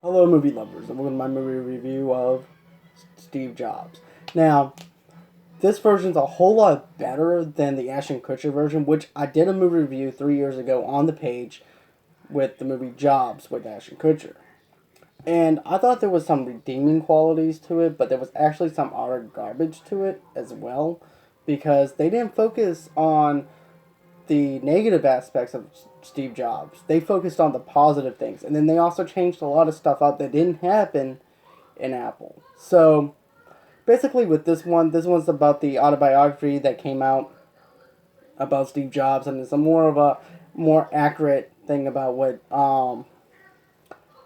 Hello, movie lovers, and welcome to my movie review of Steve Jobs. Now, this version's a whole lot better than the Ashton Kutcher version, which I did a movie review 3 years ago on the page with the movie Jobs with Ashton Kutcher. And I thought there was some redeeming qualities to it, but there was actually some utter garbage to it as well, because they didn't focus on the negative aspects of Steve Jobs. They focused on the positive things, and then they also changed a lot of stuff up that didn't happen in Apple. So basically, with this one's about the autobiography that came out about Steve Jobs, and it's a more accurate thing about what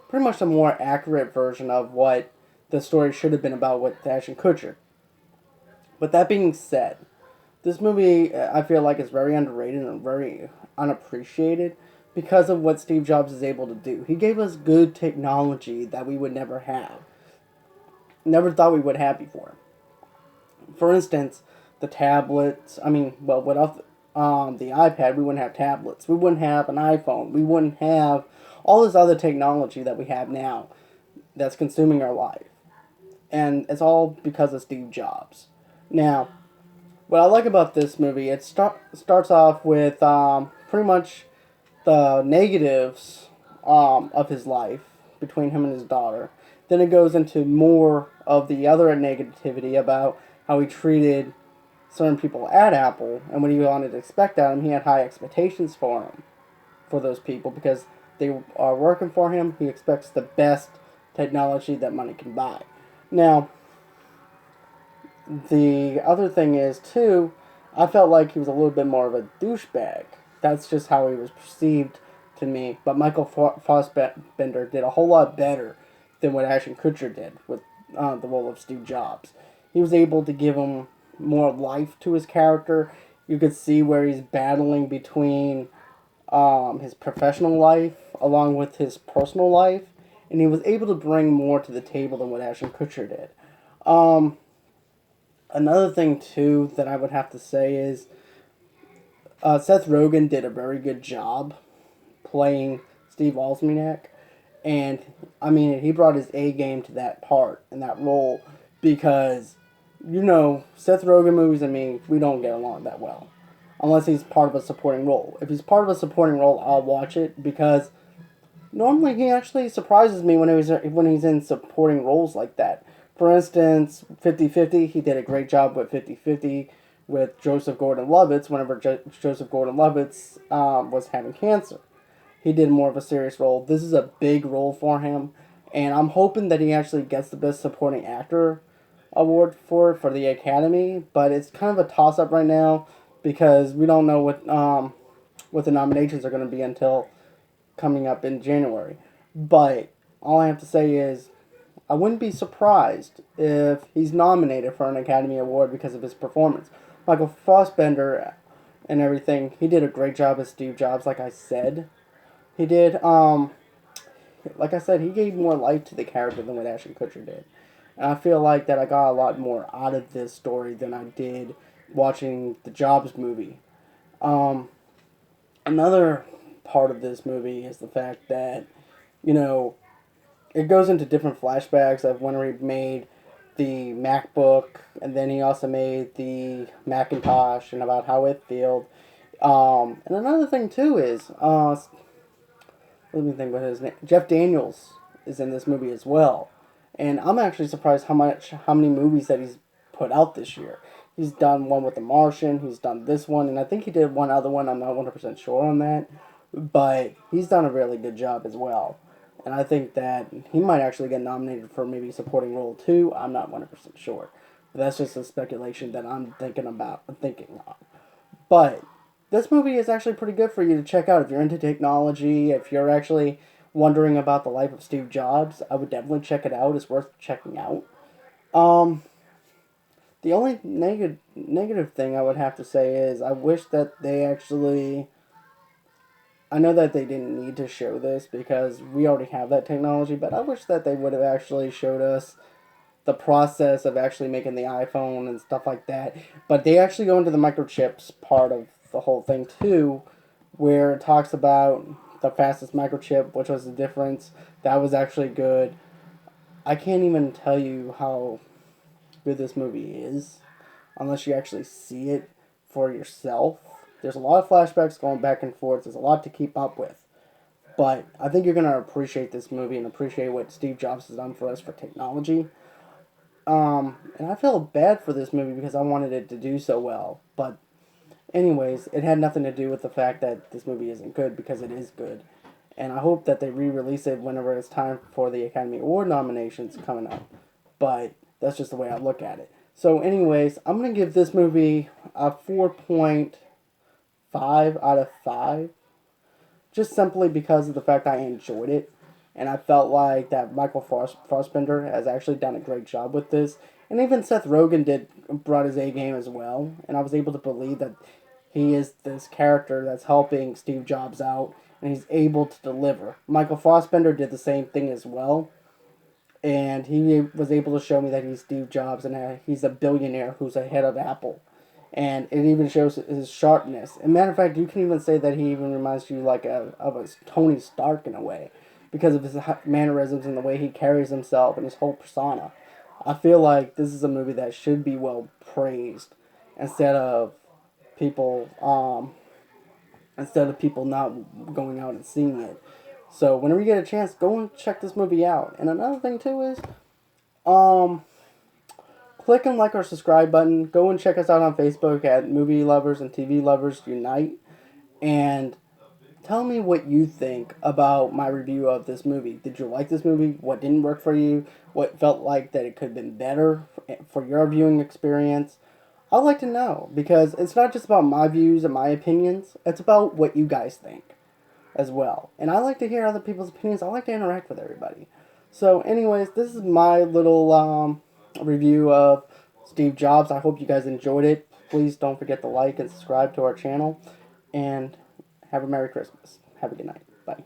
pretty much a more accurate version of what the story should have been about with Ashton Kutcher. But that being said, this movie, I feel like, is very underrated and very unappreciated because of what Steve Jobs is able to do. He gave us good technology that we would never have, never thought we would have before. For instance, the tablets. I mean, well, without the iPad, we wouldn't have tablets. We wouldn't have an iPhone. We wouldn't have all this other technology that we have now that's consuming our life. And it's all because of Steve Jobs. Now, what I like about this movie, it starts off with pretty much the negatives of his life between him and his daughter. Then it goes into more of the other negativity about how he treated certain people at Apple and what he wanted to expect out of him. He had high expectations for him, for those people, because they are working for him. He expects the best technology that money can buy. Now, the other thing is, too, I felt like he was a little bit more of a douchebag. That's just how he was perceived to me. But Michael Fassbender did a whole lot better than what Ashton Kutcher did with the role of Steve Jobs. He was able to give him more life to his character. You could see where he's battling between his professional life along with his personal life. And he was able to bring more to the table than what Ashton Kutcher did. Another thing, too, that I would have to say is Seth Rogen did a very good job playing Steve Wozniak. And, I mean, he brought his A game to that part and that role because, Seth Rogen movies and me, we don't get along that well. Unless he's part of a supporting role. If he's part of a supporting role, I'll watch it because normally he actually surprises me when he's in supporting roles like that. For instance, 50-50, he did a great job with 50-50 with Joseph Gordon-Levitt whenever Joseph Gordon-Levitt was having cancer. He did more of a serious role. This is a big role for him, and I'm hoping that he actually gets the Best Supporting Actor award for the Academy, but it's kind of a toss-up right now because we don't know what the nominations are going to be until coming up in January. But all I have to say is I wouldn't be surprised if he's nominated for an Academy Award because of his performance. Michael Fassbender and everything, he did a great job as Steve Jobs, like I said. He did, like I said, he gave more life to the character than what Ashton Kutcher did. And I feel like that I got a lot more out of this story than I did watching the Jobs movie. Another part of this movie is the fact that, you know, it goes into different flashbacks of when he made the MacBook, and then he also made the Macintosh, and about how it failed. And another thing too is, let me think what his name. Jeff Daniels is in this movie as well, and I'm actually surprised how many movies that he's put out this year. He's done one with The Martian. He's done this one, and I think he did one other one. I'm not 100% sure on that, but he's done a really good job as well. And I think that he might actually get nominated for maybe supporting role too. I'm not 100% sure. But that's just a speculation that I'm thinking on. But this movie is actually pretty good for you to check out if you're into technology, if you're actually wondering about the life of Steve Jobs. I would definitely check it out. It's worth checking out. The only negative thing I would have to say is I wish that they actually. I know that they didn't need to show this because we already have that technology, but I wish that they would have actually showed us the process of actually making the iPhone and stuff like that. But they actually go into the microchips part of the whole thing too, where it talks about the fastest microchip, which was the difference. That was actually good. I can't even tell you how good this movie is unless you actually see it for yourself. There's a lot of flashbacks going back and forth. There's a lot to keep up with. But I think you're going to appreciate this movie and appreciate what Steve Jobs has done for us for technology. And I feel bad for this movie because I wanted it to do so well. But anyways, it had nothing to do with the fact that this movie isn't good because it is good. And I hope that they re-release it whenever it's time for the Academy Award nominations coming up. But that's just the way I look at it. So anyways, I'm going to give this movie a 4.5 out of 5. Just simply because of the fact I enjoyed it. And I felt like that Michael Fassbender has actually done a great job with this. And even Seth Rogen brought his A game as well. And I was able to believe that he is this character that's helping Steve Jobs out. And he's able to deliver. Michael Fassbender did the same thing as well. And he was able to show me that he's Steve Jobs and he's a billionaire who's ahead of Apple. And it even shows his sharpness. And matter of fact, you can even say that he even reminds you like of a Tony Stark in a way, because of his mannerisms and the way he carries himself and his whole persona. I feel like this is a movie that should be well praised instead of people not going out and seeing it. So whenever you get a chance, go and check this movie out. And another thing too is, click and like our subscribe button. Go and check us out on Facebook at Movie Lovers and TV Lovers Unite. And tell me what you think about my review of this movie. Did you like this movie? What didn't work for you? What felt like that it could have been better for your viewing experience? I'd like to know, because it's not just about my views and my opinions. It's about what you guys think as well. And I like to hear other people's opinions. I like to interact with everybody. So anyways, this is my little review of Steve Jobs. I hope you guys enjoyed it. Please don't forget to like and subscribe to our channel. And have a Merry Christmas. Have a good night. Bye.